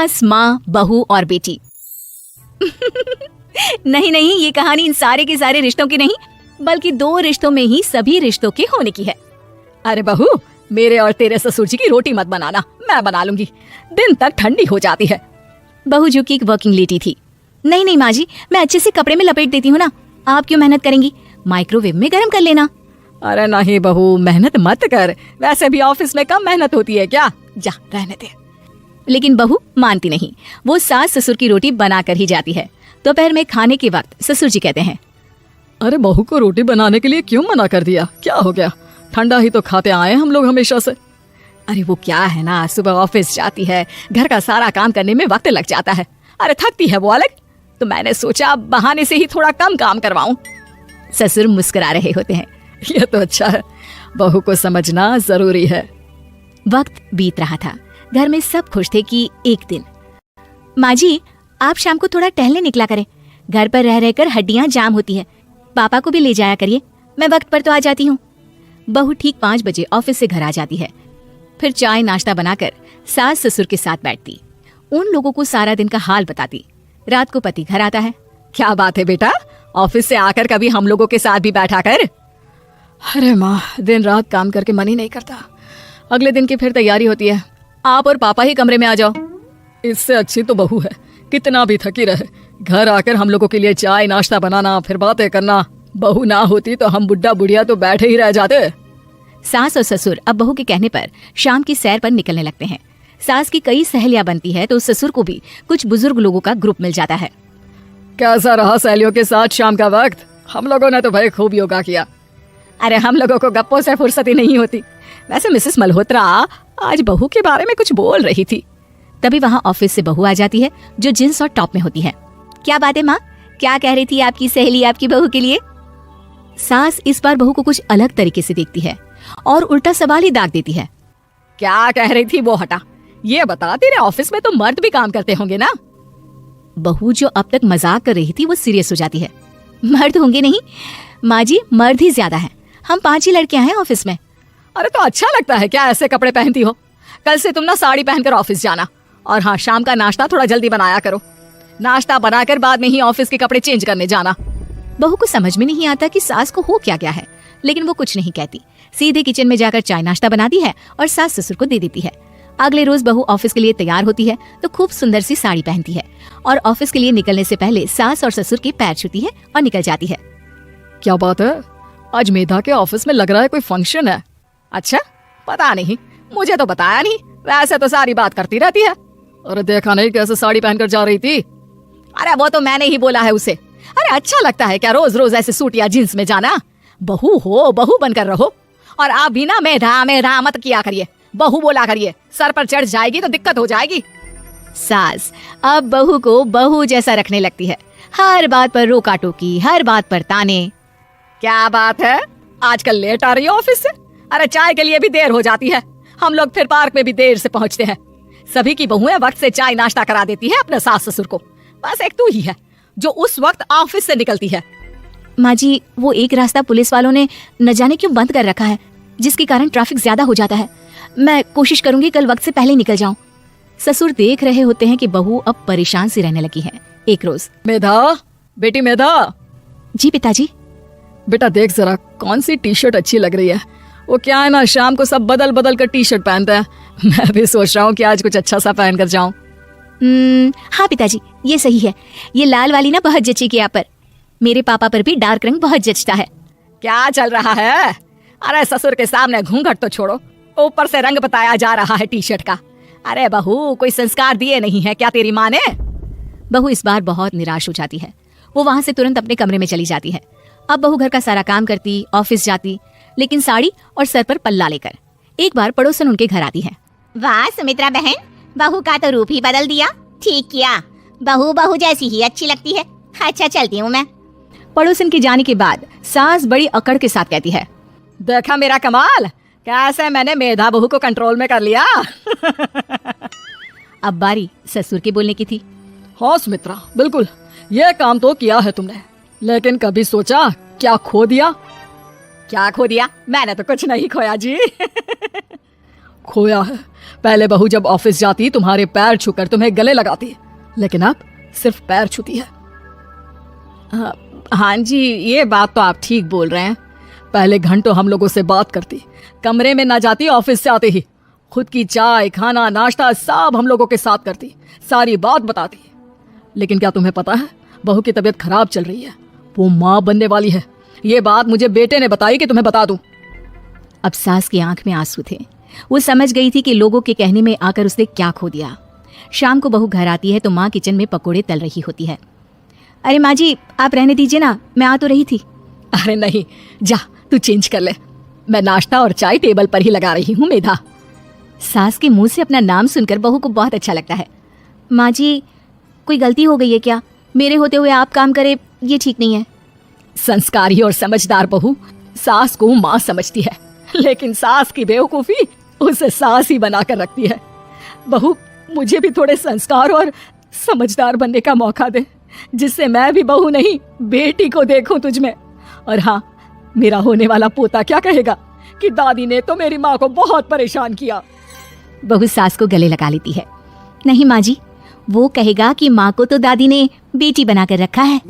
सास, माँ, बहू और बेटी। नहीं नहीं, ये कहानी इन सारे के सारे रिश्तों की नहीं, बल्कि दो रिश्तों में ही सभी रिश्तों के होने की है। अरे बहू, मेरे और तेरे ससुर जी की रोटी मत बनाना, मैं बना लूंगी, दिन तक ठंडी हो जाती है। बहू जो कि एक वर्किंग लेडी थी। नहीं नहीं माँ जी, मैं अच्छे से कपड़े में लपेट देती हूँ ना, आप क्यों मेहनत करेंगी, माइक्रोवेव में गर्म कर लेना। अरे नहीं बहू, मेहनत मत कर, वैसे भी ऑफिस में कम मेहनत होती है क्या, जा रहने दे। लेकिन बहू मानती नहीं, वो सास ससुर की रोटी बना कर ही जाती है। दोपहर में खाने के वक्त ससुर जी कहते हैं, अरे बहू को रोटी बनाने के लिए क्यों मना कर दिया, क्या हो गया, ठंडा ही तो खाते आए हम लोग हमेशा से। अरे वो क्या है ना, सुबह ऑफिस जाती है, घर का सारा काम करने में वक्त लग जाता है, अरे थकती है वो अलग, तो मैंने सोचा बहाने से ही थोड़ा कम काम करवाऊं। ससुर मुस्कुरा रहे होते हैं। ये तो अच्छा है, बहू को समझना जरूरी है। वक्त बीत रहा था, घर में सब खुश थे कि एक दिन, माँ जी आप शाम को थोड़ा टहलने निकला करें, घर पर रह रहकर हड्डियां जाम होती है, पापा को भी ले जाया करिए, मैं वक्त पर तो आ जाती हूँ। बहू ठीक 5 बजे ऑफिस से घर आ जाती है, फिर चाय नाश्ता बनाकर सास ससुर के साथ बैठती, उन लोगों को सारा दिन का हाल बताती। रात को पति घर आता है। क्या बात है बेटा, ऑफिस से आकर कभी हम लोगों के साथ भी बैठा कर। अरे माँ, दिन रात काम करके मन ही नहीं करता, अगले दिन की फिर तैयारी होती है, आप और पापा ही कमरे में आ जाओ। इससे अच्छी तो बहू है, कितना भी थकी रहे, घर आकर हम लोगों के लिए चाय नाश्ता बनाना, फिर बातें करना। बहू ना होती तो हम बुढ़ा बुढ़िया तो बैठे ही रह जाते। सास और ससुर अब बहू के कहने पर शाम की सैर पर निकलने लगते हैं। सास की कई सहेलियां बनती है तो ससुर को भी कुछ बुजुर्ग लोगों का ग्रुप मिल जाता है। कैसा रहा सहेलियों के साथ शाम का वक्त, हम लोगों ने तो भाई खूब योगा किया। अरे हम लोगों को गप्पों से फुर्सत ही नहीं होती। वैसे मिसेस मल्होत्रा आज बहू के बारे में कुछ बोल रही थी। तभी वहाँ ऑफिस से बहू आ जाती है जो जींस और टॉप में होती है। क्या बात है माँ, क्या कह रही थी आपकी सहेली आपकी बहू के लिए? सास इस बार बहू को कुछ अलग तरीके से देखती है और उल्टा सवाल ही दाग देती है। क्या कह रही थी वो हटा, ये बता, तेरे ऑफिस में तो मर्द भी काम करते होंगे ना? बहू जो अब तक मजाक कर रही थी वो सीरियस हो जाती है। मर्द होंगे नहीं माँ जी, मर्द ही ज्यादा है, हम 5 ही लड़कियां हैं ऑफिस में। अरे तो अच्छा लगता है क्या ऐसे कपड़े पहनती हो? कल से तुम ना साड़ी पहनकर ऑफिस जाना, और हाँ शाम का नाश्ता थोड़ा जल्दी बनाया करो, नाश्ता बनाकर बाद में ही ऑफिस के कपड़े चेंज करने जाना। बहू को समझ में नहीं आता कि सास को हो क्या गया है, लेकिन वो कुछ नहीं कहती, सीधे किचन में जाकर चाय नाश्ता बनाती है और सास ससुर को दे देती है। अगले रोज बहू ऑफिस के लिए तैयार होती है तो खूब सुंदर सी साड़ी पहनती है और ऑफिस के लिए निकलने से पहले सास और ससुर के पैर छूती है और निकल जाती है। क्या बात है, आज मेधा के ऑफिस में लग रहा है कोई फंक्शन है। अच्छा, पता नहीं, मुझे तो बताया नहीं, वैसे तो सारी बात करती रहती है। अरे देखा नहीं कैसे साड़ी पहनकर जा रही थी? अरे वो तो मैंने ही बोला है उसे। अरे अच्छा लगता है क्या रोज रोज ऐसे सूट या जींस में जाना? बहू हो, बहू बनकर रहो, और आप भी ना मेधा मत किया करिए, बहू बोला करिए, सर पर चढ़ जाएगी तो दिक्कत हो जाएगी। सास अब बहू को बहू जैसा रखने लगती है, हर बात पर रोका टोकी, हर बात पर ताने। क्या बात है, आजकल लेट आ रही है ऑफिस से? अरे चाय के लिए भी देर हो जाती है, हम लोग फिर पार्क में भी देर से पहुंचते हैं। सभी की बहुएं वक्त से चाय नाश्ता करा देती है अपने सास ससुर को, बस एक तू ही है जो उस वक्त ऑफिस से निकलती है। माँ जी, वो एक रास्ता पुलिस वालों ने न जाने क्यों बंद कर रखा है, जिसके कारण ट्रैफिक ज्यादा हो जाता है। मैं कोशिश करूंगी कल वक्त से पहले निकल जाऊं। ससुर देख रहे होते हैं कि बहू अब परेशान सी रहने लगी है। एक रोज, मेधा, बेटी मेधा। जी पिताजी। बेटा देख जरा कौन सी टी शर्ट अच्छी लग रही है। वो क्या है ना, शाम को सब बदल बदल कर टी शर्ट पहनते हैं, मैं भी सोच रहा हूँ कि आज कुछ अच्छा सा पहन कर जाऊं। हाँ पिताजी, ये सही है, ये लाल वाली ना बहुत जचेगी आप पर, मेरे पापा पर भी डार्क रंग बहुत जचता है। क्या चल रहा है? अरे ससुर के सामने घूंघट तो छोड़ो, ऊपर से रंग बताया जा रहा है टी शर्ट का। अरे बहू, कोई संस्कार दिए नहीं है क्या तेरी माँ ने? बहू इस बार बहुत निराश हो जाती है, वो वहाँ से तुरंत अपने कमरे में चली जाती है। अब बहू घर का सारा काम करती, ऑफिस जाती, लेकिन साड़ी और सर पर पल्ला लेकर। एक बार पड़ोसन उनके घर आती है। वाह सुमित्रा बहन, बहू का तो रूप ही बदल दिया, ठीक किया, बहू बहू जैसी ही अच्छी लगती है। अच्छा चलती हूँ मैं। पड़ोसन के जाने के बाद सास बड़ी अकड़ के साथ कहती है, देखा मेरा कमाल, कैसे मैंने मेधा बहू को कंट्रोल में कर लिया। अब बारी ससुर के बोलने की थी। हाँ सुमित्रा, बिल्कुल, ये काम तो किया है तुमने, लेकिन कभी सोचा क्या खो दिया? क्या खो दिया? मैंने तो कुछ नहीं खोया जी। खोया है। पहले बहू जब ऑफिस जाती तुम्हारे पैर छूकर तुम्हें गले लगाती, लेकिन अब सिर्फ पैर छूती है। हाँ जी, ये बात तो आप ठीक बोल रहे हैं। पहले घंटों हम लोगों से बात करती, कमरे में ना जाती, ऑफिस से आते ही खुद की चाय, खाना, नाश्ता सब हम लोगों के साथ करती, सारी बात बताती। लेकिन क्या तुम्हें पता है, बहू की तबीयत खराब चल रही है, वो माँ बनने वाली है। ये बात मुझे बेटे ने बताई कि तुम्हें बता दूं। अब सास की आंख में आंसू थे। वो समझ गई थी कि लोगों के कहने में आकर उसने क्या खो दिया। शाम को बहू घर आती है तो माँ किचन में पकोड़े तल रही होती है। अरे माँ जी, आप रहने दीजिए ना, मैं आ तो रही थी। अरे नहीं, जा तू चेंज कर ले, मैं नाश्ता और चाय टेबल पर ही लगा रही हूँ मेधा। सास के मुंह से अपना नाम सुनकर बहू को बहुत अच्छा लगता है। माँ जी, कोई गलती हो गई है क्या? मेरे होते हुए आप काम करे, ये ठीक नहीं है। संस्कारी और समझदार बहू सास को माँ समझती है, लेकिन सास की बेवकूफी उसे सास ही बनाकर रखती है। बहू, मुझे भी थोड़े संस्कार और समझदार बनने का मौका दे, जिससे मैं भी बहू नहीं बेटी को देखूं तुझ में। और हाँ, मेरा होने वाला पोता क्या कहेगा कि दादी ने तो मेरी माँ को बहुत परेशान किया। बहू सास को गले लगा लेती है। नहीं माँ जी, वो कहेगा कि माँ को तो दादी ने बेटी बनाकर रखा है।